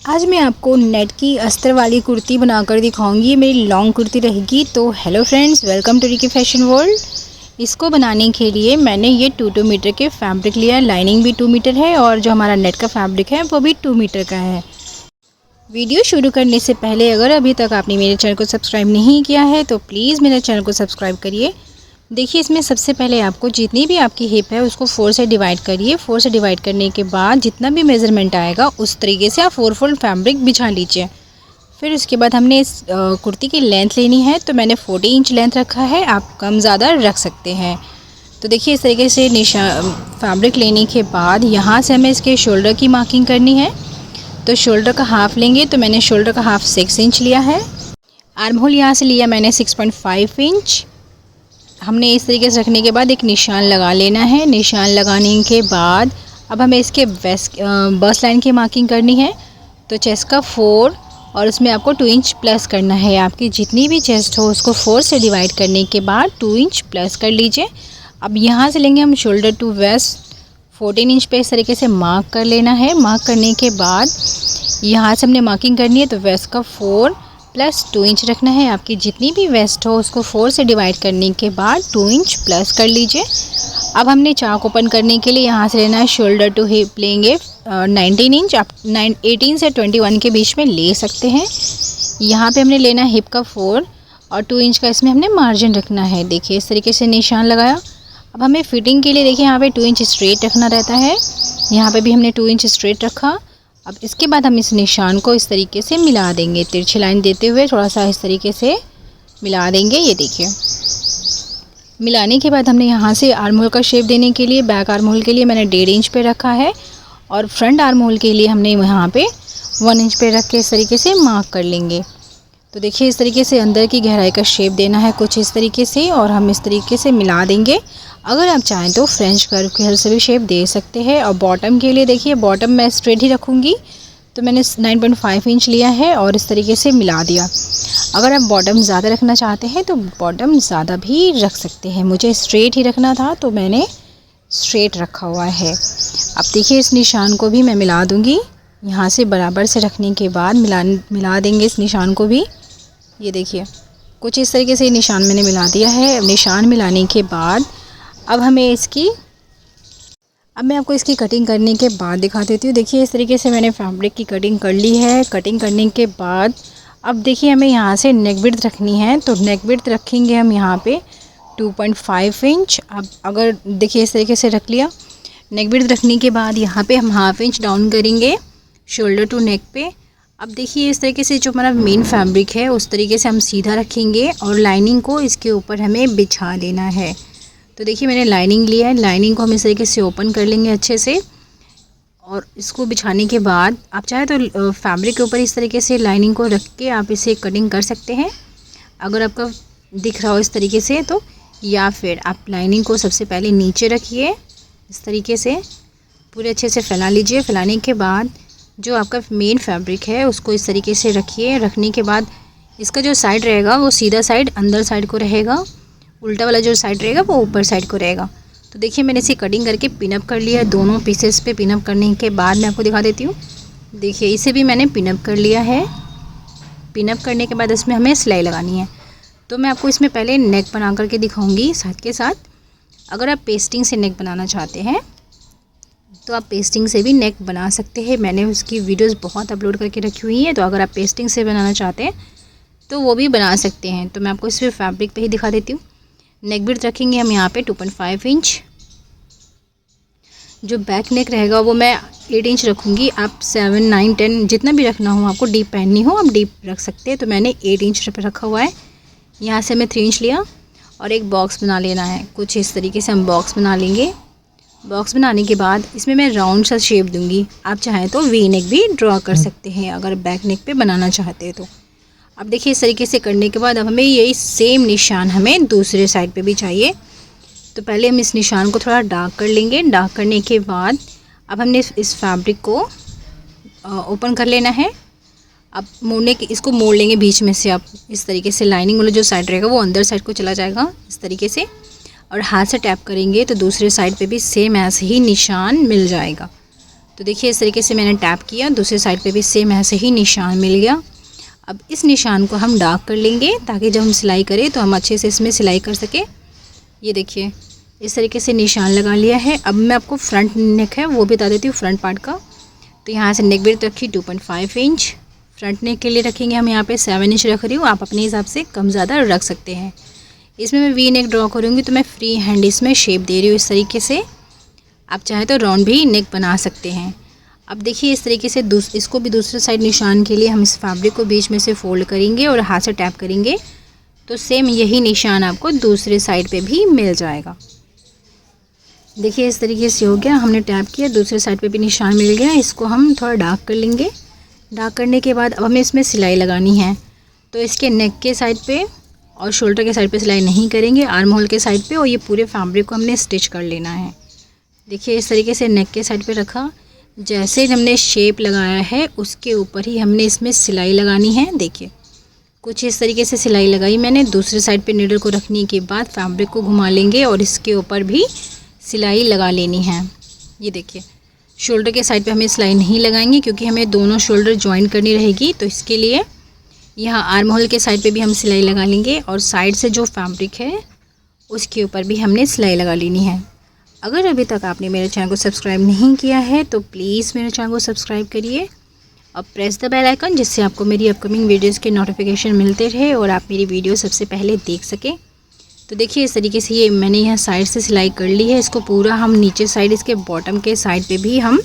आज मैं आपको नेट की अस्तर वाली कुर्ती बनाकर दिखाऊंगी। ये मेरी लॉन्ग कुर्ती रहेगी। तो hello friends, welcome to Riki fashion world. इसको बनाने के लिए मैंने ये 2 मीटर के फैब्रिक लिया है। लाइनिंग भी 2 मीटर है और जो हमारा नेट का फैब्रिक है वो भी 2 मीटर का है। वीडियो शुरू करने से पहले अगर अभी तक आपने मेरे चैनल को सब्सक्राइब नहीं किया है तो प्लीज़ मेरे चैनल को सब्सक्राइब करिए। देखिए, इसमें सबसे पहले आपको जितनी भी आपकी हिप है उसको 4 से डिवाइड करिए। 4 से डिवाइड करने के बाद जितना भी मेज़रमेंट आएगा उस तरीके से आप 4 फोल्ड फैब्रिक बिछा लीजिए। फिर उसके बाद हमने इस कुर्ती की लेंथ लेनी है, तो मैंने 40 इंच लेंथ रखा है। आप कम ज़्यादा रख सकते हैं। तो देखिए, इस तरीके से फैब्रिक लेने के बाद यहाँ से हमें इसके शोल्डर की मार्किंग करनी है। तो शोल्डर का हाफ़ लेंगे, तो मैंने शोल्डर का हाफ़ 6 इंच लिया है। आर्म होल यहाँ से लिया मैंने 6.5 इंच। हमने इस तरीके से रखने के बाद एक निशान लगा लेना है। निशान लगाने के बाद अब हमें इसके बस्ट लाइन की मार्किंग करनी है। तो चेस्ट का 4 और उसमें आपको 2 इंच प्लस करना है। आपकी जितनी भी चेस्ट हो उसको 4 से डिवाइड करने के बाद 2 इंच प्लस कर लीजिए। अब यहाँ से लेंगे हम शोल्डर टू वेस्ट 14 इंच पे इस तरीके से मार्क कर लेना है। मार्क करने के बाद यहाँ से हमने मार्किंग करनी है। तो वेस्ट का 4 प्लस 2 इंच रखना है। आपकी जितनी भी वेस्ट हो उसको 4 से डिवाइड करने के बाद 2 इंच प्लस कर लीजिए। अब हमने चाक ओपन करने के लिए यहाँ से लेना है शोल्डर टू हिप लेंगे 19 इंच। आप 18 से 21 के बीच में ले सकते हैं। यहाँ पे हमने लेना है हिप का 4 और 2 इंच का इसमें हमने मार्जिन रखना है। देखिए, इस तरीके से निशान लगाया। अब हमें फिटिंग के लिए देखिए यहाँ पे 2 इंच स्ट्रेट रखना रहता है। यहाँ पे भी हमने 2 इंच स्ट्रेट रखा। अब इसके बाद हम इस निशान को इस तरीके से मिला देंगे। तिरछी लाइन देते हुए थोड़ा सा इस तरीके से मिला देंगे। ये देखिए, मिलाने के बाद हमने यहाँ से आर्म होल का शेप देने के लिए बैक आर्म होल के लिए मैंने 1.5 इंच पे रखा है और फ्रंट आर्म होल के लिए हमने यहाँ पे 1 इंच पे रख के इस तरीके से मार्क कर लेंगे। तो देखिए, इस तरीके से अंदर की गहराई का शेप देना है कुछ इस तरीके से और हम इस तरीके से मिला देंगे। अगर आप चाहें तो फ्रेंच कर्व की हेल्प से भी शेप दे सकते हैं। और बॉटम के लिए देखिए, बॉटम मैं स्ट्रेट ही रखूँगी। तो मैंने 9.5 इंच लिया है और इस तरीके से मिला दिया। अगर आप बॉटम ज़्यादा रखना चाहते हैं तो बॉटम ज़्यादा भी रख सकते हैं। मुझे स्ट्रेट ही रखना था तो मैंने स्ट्रेट रखा हुआ है। अब देखिए, इस निशान को भी मैं मिला दूँगी। यहाँ से बराबर से रखने के बाद मिला देंगे इस निशान को भी। ये देखिए, कुछ इस तरीके से निशान मैंने मिला दिया है। निशान मिलाने के बाद अब मैं आपको इसकी कटिंग करने के बाद दिखा देती हूँ। देखिए, इस तरीके से मैंने फैब्रिक की कटिंग कर ली है। कटिंग करने के बाद अब देखिए, हमें यहाँ से नेक विड्थ रखनी है। तो नेक विड्थ रखेंगे हम यहाँ पे 2.5 इंच। अब अगर देखिए, इस तरीके से रख लिया। नेक विड्थ रखने के बाद यहाँ पे हम ½ इंच डाउन करेंगे शोल्डर टू नेक पे। अब देखिए, इस तरीके से जो हमारा मेन फैब्रिक है उस तरीके से हम सीधा रखेंगे और लाइनिंग को इसके ऊपर हमें बिछा देना है। तो देखिए, मैंने लाइनिंग लिया है। लाइनिंग को हम इस तरीके से ओपन कर लेंगे अच्छे से और इसको बिछाने के बाद आप चाहे तो फैब्रिक के ऊपर इस तरीके से लाइनिंग को रख के आप इसे कटिंग कर सकते हैं। अगर आपका दिख रहा हो इस तरीके से तो, या फिर आप लाइनिंग को सबसे पहले नीचे रखिए। इस तरीके से पूरे अच्छे से फैला लीजिए। फैलाने के बाद जो आपका मेन फैब्रिक है उसको इस तरीके से रखिए। रखने के बाद इसका जो साइड रहेगा वो सीधा साइड अंदर साइड को रहेगा, उल्टा वाला जो साइड रहेगा वो ऊपर साइड को रहेगा। तो देखिए, मैंने इसे कटिंग करके पिनअप कर लिया है। दोनों पीसेस पे पिनअप करने के बाद मैं आपको दिखा देती हूँ। देखिए, इसे भी मैंने पिनअप कर लिया है। पिनअप करने के बाद इसमें हमें सिलाई लगानी है। तो मैं आपको इसमें पहले नेक बना करके दिखाऊँगी साथ के साथ। अगर आप पेस्टिंग से नेक बनाना चाहते हैं तो आप पेस्टिंग से भी नेक बना सकते हैं। मैंने उसकी वीडियोस बहुत अपलोड करके रखी हुई हैं। तो अगर आप पेस्टिंग से बनाना चाहते हैं तो वो भी बना सकते हैं। तो मैं आपको इस फैब्रिक पे ही दिखा देती हूँ। नेक विड्थ रखेंगे हम यहाँ पे 2.5 इंच। जो बैक नेक रहेगा वो मैं 8 इंच रखूँगी। आप 7, 9, 10 जितना भी रखना हो, आपको डीप पहननी हो आप डीप रख सकते हैं। तो मैंने 8 इंच रखा हुआ है। यहाँ से मैं 3 इंच लिया और एक बॉक्स बना लेना है। कुछ इस तरीके से हम बॉक्स बना लेंगे। बॉक्स बनाने के बाद इसमें मैं राउंड सा शेप दूंगी। आप चाहें तो वी नेक भी ड्रॉ कर सकते हैं अगर बैक नेक पे बनाना चाहते हैं तो। अब देखिए, इस तरीके से करने के बाद अब हमें यही सेम निशान हमें दूसरे साइड पे भी चाहिए। तो पहले हम इस निशान को थोड़ा डार्क कर लेंगे। डार्क करने के बाद अब हमने इस फैब्रिक को ओपन कर लेना है। अब इसको मोड़ लेंगे बीच में से। आप इस तरीके से लाइनिंग वाला जो साइड रहेगा वो अंदर साइड को चला जाएगा इस तरीके से, और हाथ से टैप करेंगे तो दूसरे साइड पे भी सेम ऐसे ही निशान मिल जाएगा। तो देखिए इस तरीके से मैंने टैप किया, दूसरे साइड पे भी सेम ऐसे ही निशान मिल गया। अब इस निशान को हम डार्क कर लेंगे ताकि जब हम सिलाई करें तो हम अच्छे से इसमें सिलाई कर सकें। ये देखिए इस तरीके से निशान लगा लिया है। अब मैं आपको फ्रंट नेक है वो बता देती हूँ, फ्रंट पार्ट का। तो यहाँ से नेक विड्थ रखी 2.5 इंच। फ्रंट नेक के लिए रखेंगे हम यहाँ पे 7 इंच रख रही हूँ, आप अपने हिसाब से कम ज़्यादा रख सकते हैं। इसमें मैं वी नेक ड्रॉ करूँगी तो मैं फ्री हैंड इसमें शेप दे रही हूँ इस तरीके से। आप चाहे तो राउंड भी नेक बना सकते हैं। अब देखिए इस तरीके से इसको भी दूसरे साइड निशान के लिए हम इस फैब्रिक को बीच में से फोल्ड करेंगे और हाथ से टैप करेंगे तो सेम यही निशान आपको दूसरे साइड पे भी मिल जाएगा। देखिए इस तरीके से हो गया, हमने टैप किया, दूसरे साइड पे भी निशान मिल गया। इसको हम थोड़ा डार्क कर लेंगे। डार्क करने के बाद अब हमें इसमें सिलाई लगानी है। तो इसके नेक के साइड पे और शोल्डर के साइड पे सिलाई नहीं करेंगे, आर्म होल के साइड पे, और ये पूरे फैब्रिक को हमने स्टिच कर लेना है। देखिए इस तरीके से नेक के साइड पे रखा, जैसे हमने शेप लगाया है उसके ऊपर ही हमने इसमें सिलाई लगानी है। देखिए कुछ इस तरीके से सिलाई लगाई मैंने। दूसरे साइड पे नीडल को रखने के बाद फैब्रिक को घुमा लेंगे और इसके ऊपर भी सिलाई लगा लेनी है। ये देखिए शोल्डर के साइड पे हमें सिलाई नहीं लगाएंगे क्योंकि हमें दोनों शोल्डर जॉइन करनी रहेगी, तो इसके लिए यहाँ आर्म होल के साइड पे भी हम सिलाई लगा लेंगे और साइड से जो फैब्रिक है उसके ऊपर भी हमने सिलाई लगा लेनी है। अगर अभी तक आपने मेरे चैनल को सब्सक्राइब नहीं किया है तो प्लीज़ मेरे चैनल को सब्सक्राइब करिए और प्रेस द बेल आइकन, जिससे आपको मेरी अपकमिंग वीडियोज़ के नोटिफिकेशन मिलते रहे और आप मेरी वीडियो सबसे पहले देख सकें। तो देखिए इस तरीके से ये मैंने यहाँ साइड से सिलाई कर ली है। इसको पूरा हम नीचे साइड, इसके बॉटम के साइड पे भी हम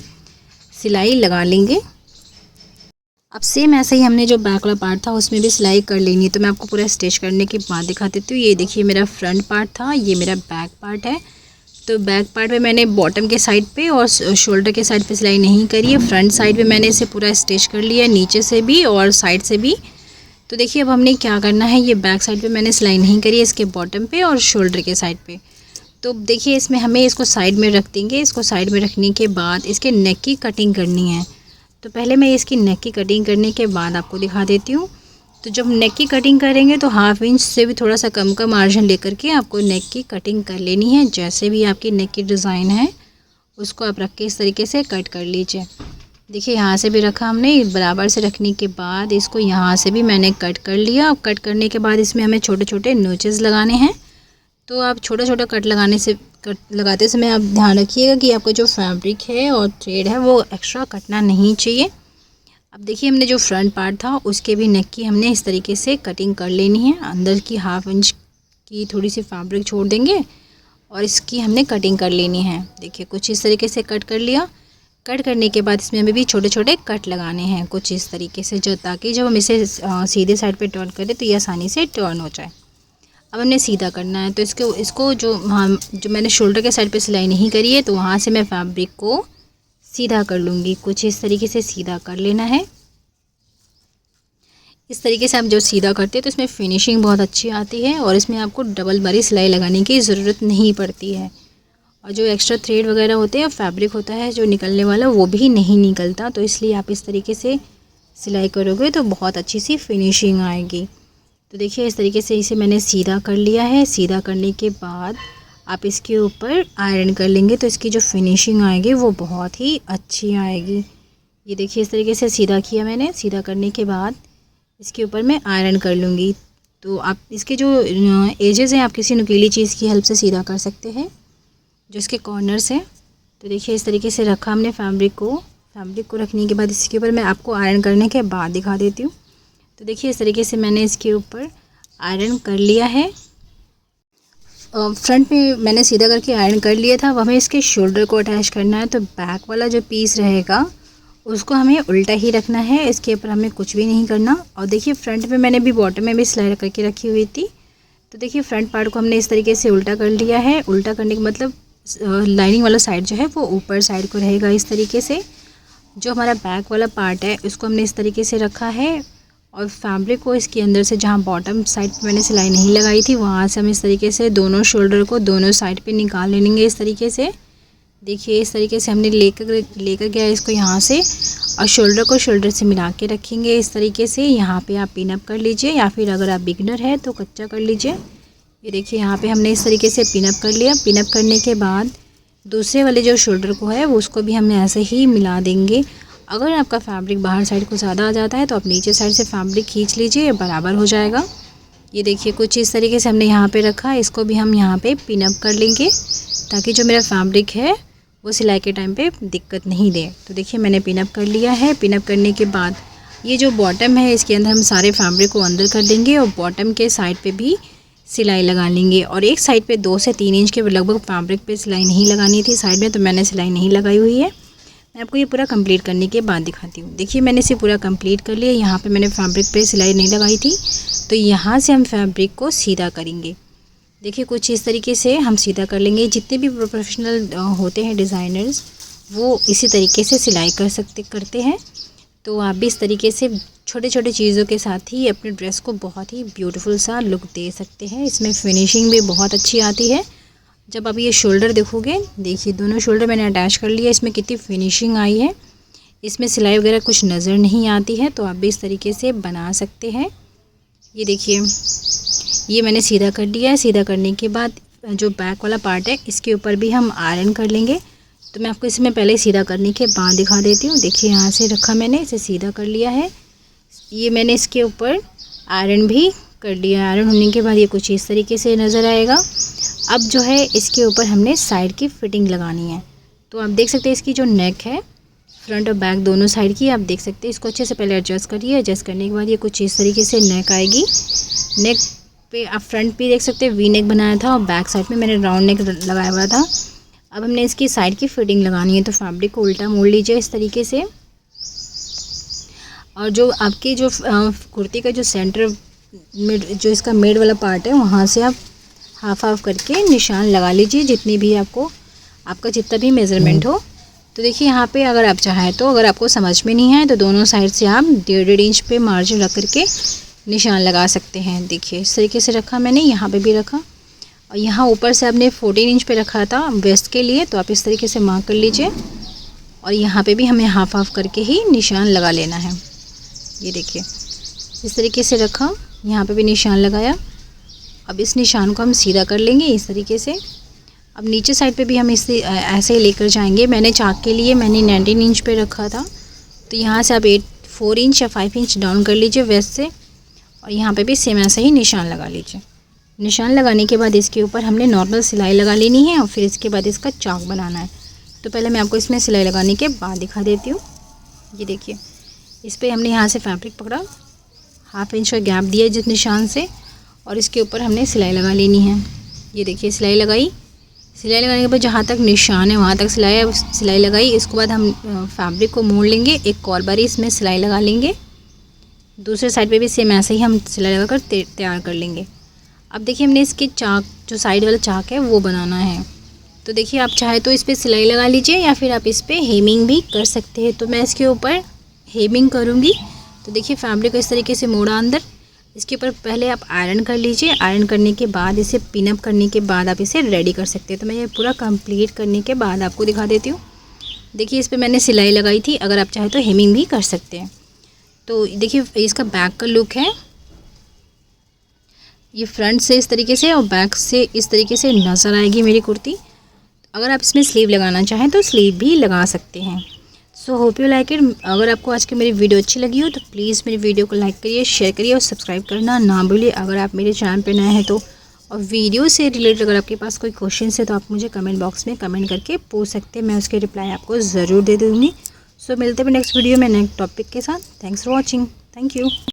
सिलाई लगा लेंगे। अब सेम ऐसे ही हमने जो बैक वाला पार्ट था उसमें भी सिलाई कर लेनी है। तो मैं आपको पूरा स्टिच करने के बाद दिखा देती हूँ। ये देखिए मेरा फ्रंट पार्ट था, ये मेरा बैक पार्ट है। तो बैक पार्ट में मैंने बॉटम के साइड पे और शोल्डर के साइड पे सिलाई नहीं करी है। फ्रंट साइड पे मैंने इसे पूरा स्टिच कर लिया, नीचे से भी और साइड से भी। तो देखिए अब हमने क्या करना है, ये बैक साइड पे मैंने सिलाई नहीं करी है, इसके बॉटम पे और शोल्डर के साइड पे। तो देखिए इसमें हमें इसको साइड में रख देंगे। इसको साइड में रखने के बाद इसके नेक की कटिंग करनी है। तो पहले मैं इसकी नेक की कटिंग करने के बाद आपको दिखा देती हूँ। तो जब नेक की कटिंग करेंगे तो 1/2 इंच से भी थोड़ा सा कम का मार्जिन लेकर के आपको नेक की कटिंग कर लेनी है। जैसे भी आपकी नेक की डिज़ाइन है उसको आप रख के इस तरीके से कट कर लीजिए। देखिए यहाँ से भी रखा हमने, बराबर से रखने के बाद इसको यहाँ से भी मैंने कट कर लिया। अब कट करने के बाद इसमें हमें छोटे छोटे नोचेस लगाने हैं। तो आप छोटा छोटा कट लगाते समय आप ध्यान रखिएगा कि आपका जो फैब्रिक है और थ्रेड है वो एक्स्ट्रा कटना नहीं चाहिए। अब देखिए हमने जो फ्रंट पार्ट था उसके भी नेक की हमने इस तरीके से कटिंग कर लेनी है। अंदर की 1/2 इंच की थोड़ी सी फैब्रिक छोड़ देंगे और इसकी हमने कटिंग कर लेनी है। देखिए कुछ इस तरीके से कट कर लिया। कट करने के बाद इसमें हमें भी छोटे छोटे कट लगाने हैं कुछ इस तरीके से, जो ताकि जब हम इसे सीधे साइड पे टर्न करें तो ये आसानी से टर्न हो जाए। अब हमने सीधा करना है। तो इसको जो मैंने शोल्डर के साइड पे सिलाई नहीं करी है तो वहाँ से मैं फैब्रिक को सीधा कर लूँगी। कुछ इस तरीके से सीधा कर लेना है। इस तरीके से आप जो सीधा करते हैं तो इसमें फिनिशिंग बहुत अच्छी आती है और इसमें आपको डबल बारी सिलाई लगाने की ज़रूरत नहीं पड़ती है। और जो एक्स्ट्रा थ्रेड वगैरह होते हैं, फैब्रिक होता है जो निकलने वाला, वो भी नहीं निकलता। तो इसलिए आप इस तरीके से सिलाई करोगे तो बहुत अच्छी सी फिनिशिंग आएगी। तो देखिए इस तरीके से इसे मैंने सीधा कर लिया है। सीधा करने के बाद आप इसके ऊपर आयरन कर लेंगे तो इसकी जो फिनिशिंग आएगी वो बहुत ही अच्छी आएगी। ये देखिए इस तरीके से सीधा किया मैंने। सीधा करने के बाद इसके ऊपर मैं आयरन कर लूँगी। तो आप इसके जो एजेस हैं आप किसी नुकीली चीज़ की हेल्प से सीधा कर सकते हैं, जो इसके कॉर्नर्स हैं। तो देखिए इस तरीके से रखा हमने फैब्रिक को रखने के बाद इसके ऊपर मैं आपको आयरन करने के बाद दिखा देती हूँ। तो देखिए इस तरीके से मैंने इसके ऊपर आयरन कर लिया है। फ्रंट में मैंने सीधा करके आयरन कर लिया था। अब हमें इसके शोल्डर को अटैच करना है। तो बैक वाला जो पीस रहेगा उसको हमें उल्टा ही रखना है, इसके ऊपर हमें कुछ भी नहीं करना। और देखिए फ्रंट में मैंने भी बॉटम में भी सिलाई करके रखी हुई थी। तो देखिए फ्रंट पार्ट को हमने इस तरीके से उल्टा कर लिया है। उल्टा करने का मतलब लाइनिंग वाला साइड जो है वो ऊपर साइड को रहेगा इस तरीके से। जो हमारा बैक वाला पार्ट है उसको हमने इस तरीके से रखा है और फैब्रिक को इसके अंदर से, जहाँ बॉटम साइड पे मैंने सिलाई नहीं लगाई थी, वहाँ से हम इस तरीके से दोनों शोल्डर को दोनों साइड पे निकाल लेंगे इस तरीके से। देखिए इस तरीके से हमने लेकर गया इसको यहाँ से और शोल्डर को शोल्डर से मिला के रखेंगे इस तरीके से। यहाँ पे आप पिन अप कर लीजिए या फिर अगर आप बिगिनर है तो कच्चा कर लीजिए। ये देखिए यहाँ पे हमने इस तरीके से पिन अप कर लिया। पिन अप करने के बाद दूसरे वाले जो शोल्डर को है वो उसको भी हमने ऐसे ही मिला देंगे। अगर आपका फैब्रिक बाहर साइड को ज़्यादा आ जाता है तो आप नीचे साइड से फैब्रिक खींच लीजिए, बराबर हो जाएगा। ये देखिए कुछ इस तरीके से हमने यहाँ पे रखा। इसको भी हम यहाँ पे पिन अप कर लेंगे ताकि जो मेरा फैब्रिक है वो सिलाई के टाइम पे दिक्कत नहीं दे। तो देखिए मैंने पिन अप कर लिया है। पिन अप करने के बाद ये जो बॉटम है इसके अंदर हम सारे फैब्रिक को अंदर कर देंगे और बॉटम के साइड पे भी सिलाई लगा लेंगे। और एक साइड पे 2 से 3 इंच के लगभग फैब्रिक पे सिलाई नहीं लगानी थी साइड में, तो मैंने सिलाई नहीं लगाई हुई है। मैं आपको ये पूरा कंप्लीट करने के बाद दिखाती हूँ। देखिए मैंने इसे पूरा कंप्लीट कर लिया। यहाँ पे मैंने फैब्रिक पे सिलाई नहीं लगाई थी, तो यहाँ से हम फैब्रिक को सीधा करेंगे। देखिए कुछ इस तरीके से हम सीधा कर लेंगे। जितने भी प्रोफेशनल होते हैं डिज़ाइनर्स वो इसी तरीके से सिलाई करते हैं। तो आप भी इस तरीके से छोटे छोटे चीज़ों के साथ ही अपने ड्रेस को बहुत ही ब्यूटीफुल सा लुक दे सकते हैं। इसमें फिनिशिंग भी बहुत अच्छी आती है। जब आप ये शोल्डर देखोगे, देखिए दोनों शोल्डर मैंने अटैच कर लिया। इसमें कितनी फिनिशिंग आई है, इसमें सिलाई वगैरह कुछ नज़र नहीं आती है। तो आप भी इस तरीके से बना सकते हैं। ये देखिए ये मैंने सीधा कर लिया है। सीधा करने के बाद जो बैक वाला पार्ट है इसके ऊपर भी हम आयरन कर लेंगे। तो मैं आपको इसमें पहले सीधा करने के बाद दिखा देती हूँ। देखिए यहाँ से रखा मैंने, इसे सीधा कर लिया है। ये मैंने इसके ऊपर आयरन भी कर लिया। आयरन होने के बाद ये कुछ इस तरीके से नज़र आएगा। अब जो है इसके ऊपर हमने साइड की फिटिंग लगानी है। तो आप देख सकते हैं इसकी जो नेक है फ्रंट और बैक दोनों साइड की, आप देख सकते हैं। इसको अच्छे से पहले एडजस्ट करिए। एडजस्ट करने के बाद ये कुछ इस तरीके से नेक आएगी। नेक पे आप फ्रंट भी देख सकते हैं वी नेक बनाया था और बैक साइड में मैंने राउंड नेक लगाया हुआ था। अब हमने इसकी साइड की फिटिंग लगानी है। तो फैब्रिक को उल्टा मोड़ लीजिए इस तरीके से। और जो आपकी जो कुर्ती का जो सेंटर जो इसका मिड वाला पार्ट है वहाँ से आप हाफ करके निशान लगा लीजिए, जितनी भी आपका जितना भी मेज़रमेंट हो। तो देखिए यहाँ पे अगर आप चाहें तो, अगर आपको समझ में नहीं है तो दोनों साइड से आप 1.5 इंच पे मार्जिन रख करके निशान लगा सकते हैं। देखिए इस तरीके से रखा मैंने, यहाँ पे भी रखा और यहाँ ऊपर से आपने 14 इंच पे रखा था वेस्ट के लिए, तो आप इस तरीके से मार्क कर लीजिए। और यहाँ पे भी हमें हाफ करके ही निशान लगा लेना है। ये देखिए इस तरीके से रखा, यहाँ पे भी निशान लगाया। अब इस निशान को हम सीधा कर लेंगे इस तरीके से। अब नीचे साइड पे भी हम इसे ऐसे ही लेकर जाएंगे। मैंने चाक के लिए 19 इंच पे रखा था, तो यहाँ से आप 4 इंच या 5 इंच डाउन कर लीजिए वेस्ट से। और यहाँ पे भी सेम ऐसे ही निशान लगा लीजिए। निशान लगाने के बाद इसके ऊपर हमने नॉर्मल सिलाई लगा लेनी है और फिर इसके बाद इसका चाक बनाना है। तो पहले मैं आपको इसमें सिलाई लगाने के बाद दिखा देती हूँ। ये देखिए इस पर हमने यहाँ से फैब्रिक पकड़ा, 1/2 इंच का गैप दिया जिस निशान से, और इसके ऊपर हमने सिलाई लगा लेनी है। ये देखिए सिलाई लगाई। सिलाई लगाने के बाद जहाँ तक निशान है वहाँ तक सिलाई लगाई। इसके बाद हम फैब्रिक को मोड़ लेंगे, एक और बारी इसमें सिलाई लगा लेंगे। दूसरे साइड पे भी सेम ऐसे ही हम सिलाई लगाकर तैयार कर लेंगे। अब देखिए हमने इसके चाक जो साइड वाला चाक है वो बनाना है। तो देखिए आप चाहे तो इस पर सिलाई लगा लीजिए या फिर आप इस पर हेमिंग भी कर सकते हैं। तो मैं इसके ऊपर हेमिंग करूँगी। तो देखिए फैब्रिक को इस तरीके से मोड़ा अंदर। इसके ऊपर पहले आप आयरन कर लीजिए। आयरन करने के बाद इसे पिन अप करने के बाद आप इसे रेडी कर सकते हैं। तो मैं ये पूरा कंप्लीट करने के बाद आपको दिखा देती हूँ। देखिए इस पर मैंने सिलाई लगाई थी, अगर आप चाहे तो हेमिंग भी कर सकते हैं। तो देखिए इसका बैक का लुक है, ये फ्रंट से इस तरीके से और बैक से इस तरीके से नज़र आएगी मेरी कुर्ती। अगर आप इसमें स्लीव लगाना चाहें तो स्लीव भी लगा सकते हैं। So hope you like it. अगर आपको आज की मेरी वीडियो अच्छी लगी हो तो प्लीज़ मेरी वीडियो को लाइक करिए, शेयर करिए और सब्सक्राइब करना ना भूलिए अगर आप मेरे चैनल पर नए हैं तो। और वीडियो से रिलेटेड अगर आपके पास कोई क्वेश्चन है तो आप मुझे कमेंट बॉक्स में कमेंट करके पूछ सकते हैं, मैं उसके रिप्लाई आपको ज़रूर दे दूँगी। सो मिलते हैं नेक्स्ट वीडियो में नेक्स्ट टॉपिक के साथ। Thanks for watching. Thank you.